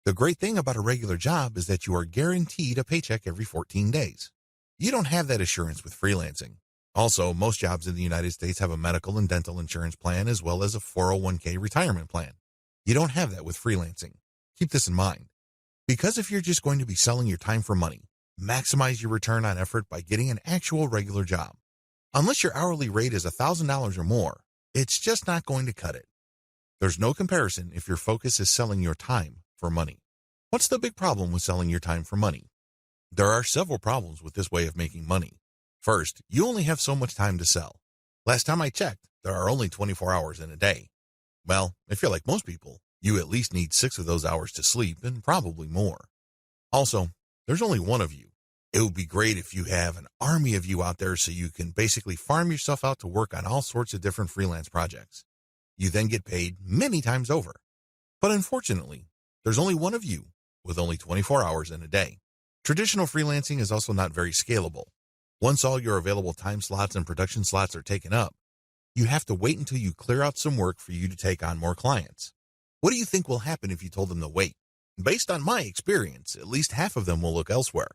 The great thing about a regular job is that you are guaranteed a paycheck every 14 days. You don't have that assurance with freelancing. Also, most jobs in the United States have a medical and dental insurance plan as well as a 401k retirement plan. You don't have that with freelancing. Keep this in mind. Because if you're just going to be selling your time for money, maximize your return on effort by getting an actual regular job. Unless your hourly rate is $1,000 or more, it's just not going to cut it. There's no comparison if your focus is selling your time for money. What's the big problem with selling your time for money? There are several problems with this way of making money. First, you only have so much time to sell. Last time I checked, there are only 24 hours in a day. Well, if you're like most people, you at least need 6 of those hours to sleep and probably more. Also, there's only one of you. It would be great if you have an army of you out there so you can basically farm yourself out to work on all sorts of different freelance projects. You then get paid many times over. But unfortunately, there's only one of you with only 24 hours in a day. Traditional freelancing is also not very scalable. Once all your available time slots and production slots are taken up, you have to wait until you clear out some work for you to take on more clients. What do you think will happen if you told them to wait? Based on my experience, at least half of them will look elsewhere.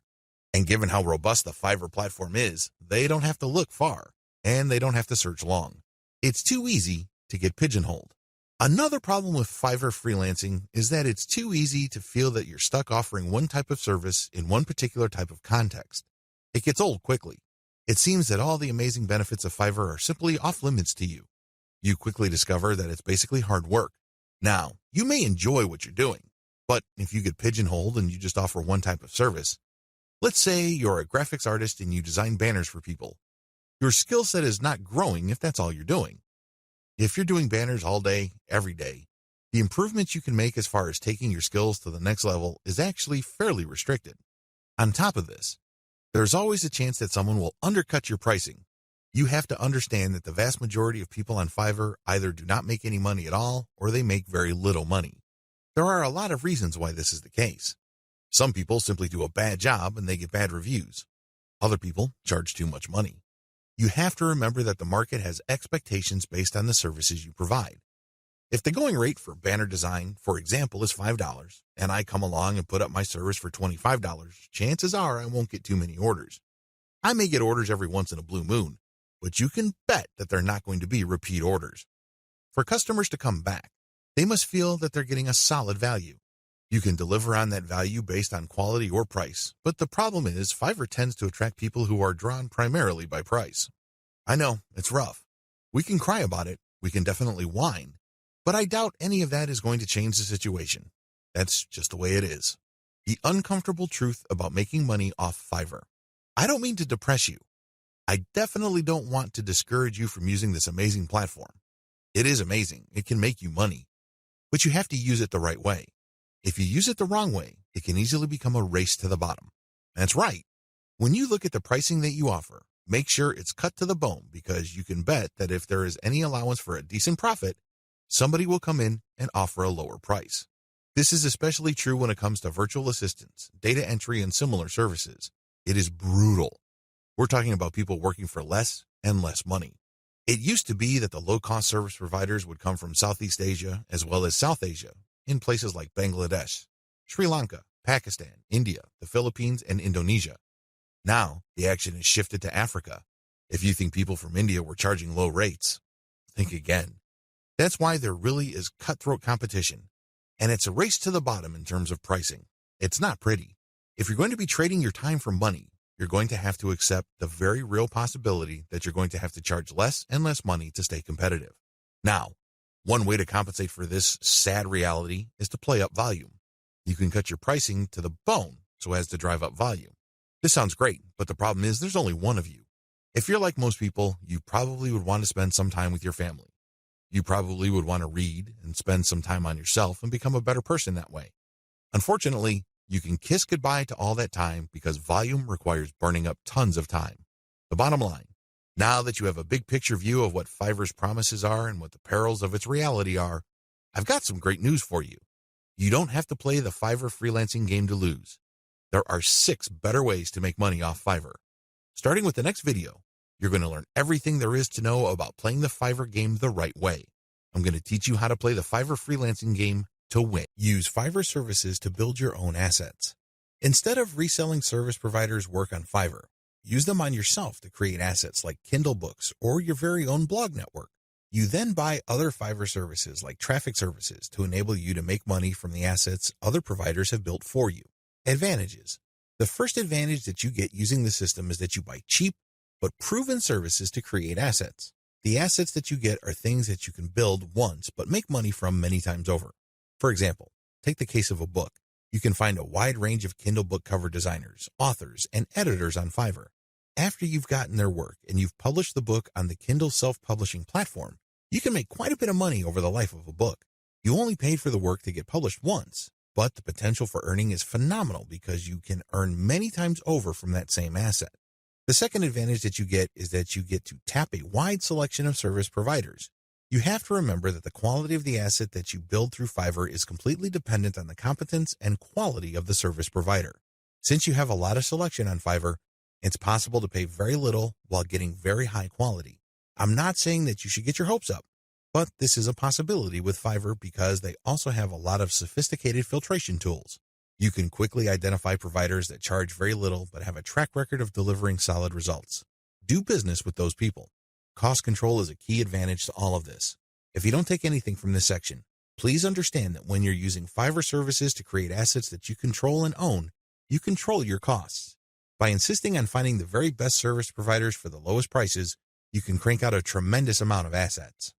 And given how robust the Fiverr platform is, they don't have to look far, and they don't have to search long. It's too easy to get pigeonholed. Another problem with Fiverr freelancing is that it's too easy to feel that you're stuck offering one type of service in one particular type of context. It gets old quickly. It seems that all the amazing benefits of Fiverr are simply off limits to you. You quickly discover that it's basically hard work. Now, you may enjoy what you're doing, but if you get pigeonholed and you just offer one type of service, let's say you're a graphics artist and you design banners for people. Your skill set is not growing if that's all you're doing. If you're doing banners all day, every day, the improvements you can make as far as taking your skills to the next level is actually fairly restricted. On top of this, there's always a chance that someone will undercut your pricing. You have to understand that the vast majority of people on Fiverr either do not make any money at all or they make very little money. There are a lot of reasons why this is the case. Some people simply do a bad job and they get bad reviews. Other people charge too much money. You have to remember that the market has expectations based on the services you provide. If the going rate for banner design, for example, is $5, and I come along and put up my service for $25, chances are I won't get too many orders. I may get orders every once in a blue moon, but you can bet that they're not going to be repeat orders. For customers to come back, they must feel that they're getting a solid value. You can deliver on that value based on quality or price, but the problem is Fiverr tends to attract people who are drawn primarily by price. I know, it's rough. We can cry about it, we can definitely whine, but I doubt any of that is going to change the situation. That's just the way it is. The uncomfortable truth about making money off Fiverr. I don't mean to depress you. I definitely don't want to discourage you from using this amazing platform. It is amazing. It can make you money. But you have to use it the right way. If you use it the wrong way, it can easily become a race to the bottom. That's right. When you look at the pricing that you offer, make sure it's cut to the bone, because you can bet that if there is any allowance for a decent profit, somebody will come in and offer a lower price. This is especially true when it comes to virtual assistants, data entry, and similar services. It is brutal. We're talking about people working for less and less money. It used to be that the low-cost service providers would come from Southeast Asia as well as South Asia, in places like Bangladesh, Sri Lanka, Pakistan, India, the Philippines, and Indonesia. Now, the action has shifted to Africa. If you think people from India were charging low rates, think again. That's why there really is cutthroat competition, and it's a race to the bottom in terms of pricing. It's not pretty. If you're going to be trading your time for money, you're going to have to accept the very real possibility that you're going to have to charge less and less money to stay competitive. Now, one way to compensate for this sad reality is to play up volume. You can cut your pricing to the bone so as to drive up volume. This sounds great, but the problem is there's only one of you. If you're like most people, you probably would want to spend some time with your family. You probably would want to read and spend some time on yourself and become a better person that way. Unfortunately, you can kiss goodbye to all that time because volume requires burning up tons of time. The bottom line, now that you have a big picture view of what Fiverr's promises are and what the perils of its reality are, I've got some great news for you. You don't have to play the Fiverr freelancing game to lose. There are 6 better ways to make money off Fiverr. Starting with the next video, you're going to learn everything there is to know about playing the Fiverr game the right way. I'm going to teach you how to play the Fiverr freelancing game to win. Use Fiverr services to build your own assets. Instead of reselling service providers' work on Fiverr, use them on yourself to create assets like Kindle books or your very own blog network. You then buy other Fiverr services like traffic services to enable you to make money from the assets other providers have built for you. Advantages. The first advantage that you get using the system is that you buy cheap but proven services to create assets. The assets that you get are things that you can build once but make money from many times over. For example, take the case of a book. You can find a wide range of Kindle book cover designers, authors, and editors on Fiverr. After you've gotten their work and you've published the book on the Kindle self-publishing platform, you can make quite a bit of money over the life of a book. You only paid for the work to get published once, but the potential for earning is phenomenal because you can earn many times over from that same asset. The second advantage that you get is that you get to tap a wide selection of service providers. You have to remember that the quality of the asset that you build through Fiverr is completely dependent on the competence and quality of the service provider. Since you have a lot of selection on Fiverr, it's possible to pay very little while getting very high quality. I'm not saying that you should get your hopes up, but this is a possibility with Fiverr because they also have a lot of sophisticated filtration tools. You can quickly identify providers that charge very little but have a track record of delivering solid results. Do business with those people. Cost control is a key advantage to all of this. If you don't take anything from this section, please understand that when you're using Fiverr services to create assets that you control and own, you control your costs. By insisting on finding the very best service providers for the lowest prices, you can crank out a tremendous amount of assets.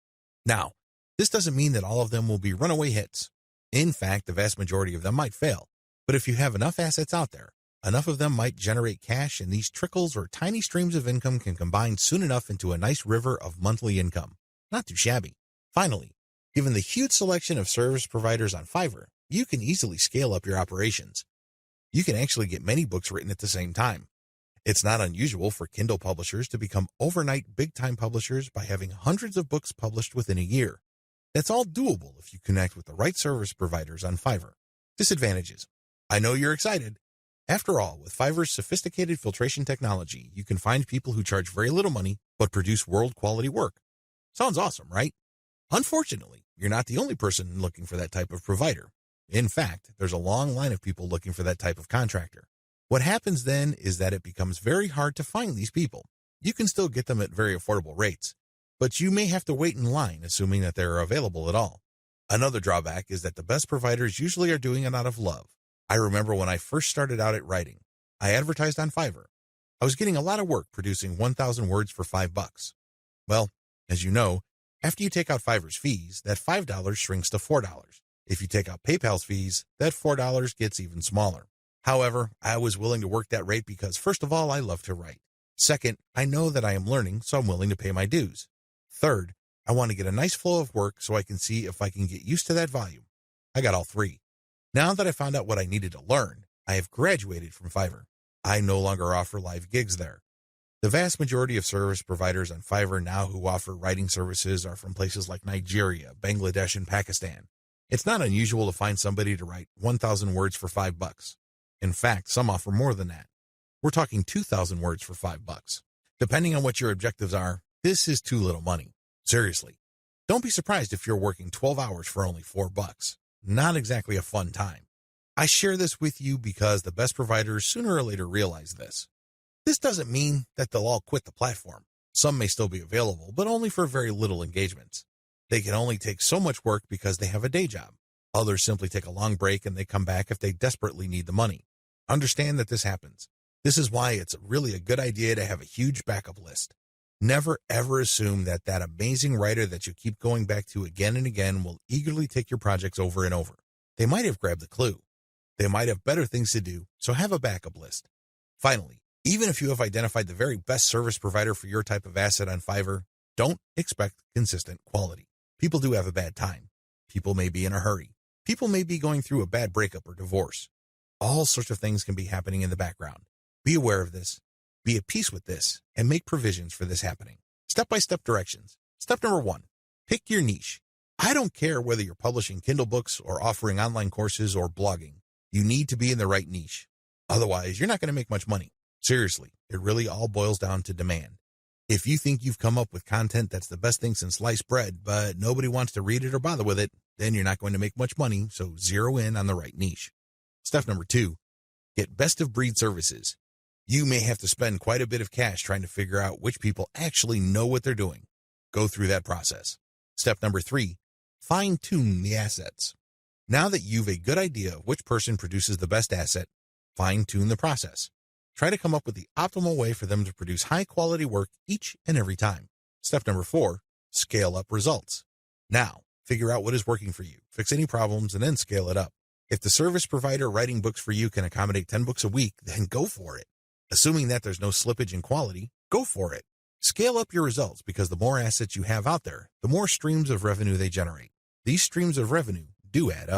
Now, this doesn't mean that all of them will be runaway hits. In fact, the vast majority of them might fail. But if you have enough assets out there, enough of them might generate cash, and these trickles or tiny streams of income can combine soon enough into a nice river of monthly income. Not too shabby. Finally, given the huge selection of service providers on Fiverr, you can easily scale up your operations. You can actually get many books written at the same time. It's not unusual for Kindle publishers to become overnight big-time publishers by having hundreds of books published within a year. That's all doable if you connect with the right service providers on Fiverr. Disadvantages. I know you're excited. After all, with Fiverr's sophisticated filtration technology, you can find people who charge very little money but produce world-quality work. Sounds awesome, right? Unfortunately, you're not the only person looking for that type of provider. In fact, there's a long line of people looking for that type of contractor. What happens then is that it becomes very hard to find these people. You can still get them at very affordable rates, but you may have to wait in line, assuming that they're available at all. Another drawback is that the best providers usually are doing it out of love. I remember when I first started out at writing, I advertised on Fiverr. I was getting a lot of work producing 1,000 words for $5. Well, as you know, after you take out Fiverr's fees, that $5 shrinks to $4. If you take out PayPal's fees, that $4 gets even smaller. However, I was willing to work that rate because, first of all, I love to write. Second, I know that I am learning, so I'm willing to pay my dues. Third, I want to get a nice flow of work so I can see if I can get used to that volume. I got all three. Now that I found out what I needed to learn, I have graduated from Fiverr. I no longer offer live gigs there. The vast majority of service providers on Fiverr now who offer writing services are from places like Nigeria, Bangladesh, and Pakistan. It's not unusual to find somebody to write 1,000 words for $5. In fact, some offer more than that. We're talking 2,000 words for $5. Depending on what your objectives are, this is too little money. Seriously. Don't be surprised if you're working 12 hours for only $4. Not exactly a fun time. I share this with you because the best providers sooner or later realize this. This doesn't mean that they'll all quit the platform. Some may still be available, but only for very little engagements. They can only take so much work because they have a day job. Others simply take a long break and they come back if they desperately need the money. Understand that this happens. This is why it's really a good idea to have a huge backup list. Never ever assume that that amazing writer that you keep going back to again and again will eagerly take your projects over and over. They might have grabbed the clue. They might have better things to do, so have a backup list. Finally, even if you have identified the very best service provider for your type of asset on Fiverr, don't expect consistent quality. People do have a bad time. People may be in a hurry. People may be going through a bad breakup or divorce. All sorts of things can be happening in the background. Be aware of this. Be at peace with this and make provisions for this happening. Step-by-step directions. Step number 1, pick your niche. I don't care whether you're publishing Kindle books or offering online courses or blogging. You need to be in the right niche. Otherwise, you're not going to make much money. Seriously, it really all boils down to demand. If you think you've come up with content that's the best thing since sliced bread, but nobody wants to read it or bother with it, then you're not going to make much money, so zero in on the right niche. Step number 2, get best-of-breed services. You may have to spend quite a bit of cash trying to figure out which people actually know what they're doing. Go through that process. Step number 3, fine-tune the assets. Now that you've a good idea of which person produces the best asset, fine-tune the process. Try to come up with the optimal way for them to produce high-quality work each and every time. Step number 4, scale up results. Now, figure out what is working for you, fix any problems, and then scale it up. If the service provider writing books for you can accommodate 10 books a week, then go for it. Assuming that there's no slippage in quality, go for it. Scale up your results because the more assets you have out there, the more streams of revenue they generate. These streams of revenue do add up.